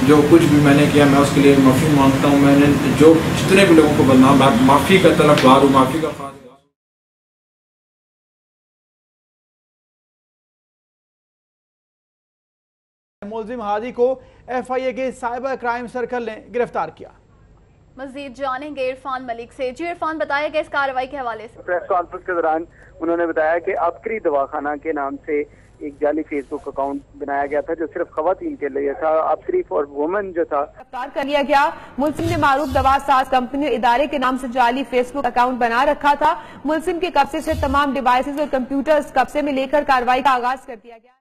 जो कुछ भी मैंने किया मैं उसके लिए माफ़ी मांगता हूँ। मैंने जो जितने भी लोगों को बदनाम, माफ़ी का तलबगार हूँ, माफ़ी का ख्वाहिश। मुलजिम हादी को एफआईए के साइबर क्राइम सर्कल ने गिरफ्तार किया। मजीद जानेंगे इरफान मलिक से। जी इरफान, बताया गया इस कार्रवाई के हवाले से। प्रेस कॉन्फ्रेंस के दौरान उन्होंने बताया कि अबकरी दवाखाना के नाम से एक जाली फेसबुक अकाउंट बनाया गया था जो सिर्फ खवातीन के लिए था। अबकरी फॉर वुमेन जो था गिरफ्तार कर लिया गया। मुलजिम ने मारूफ दवा साज कंपनी और इदारे के नाम से जाली फेसबुक अकाउंट बना रखा था। मुलजिम के कब्जे से तमाम डिवाइसेस और कंप्यूटर्स कब्जे में लेकर कार्रवाई का आगाज कर दिया गया।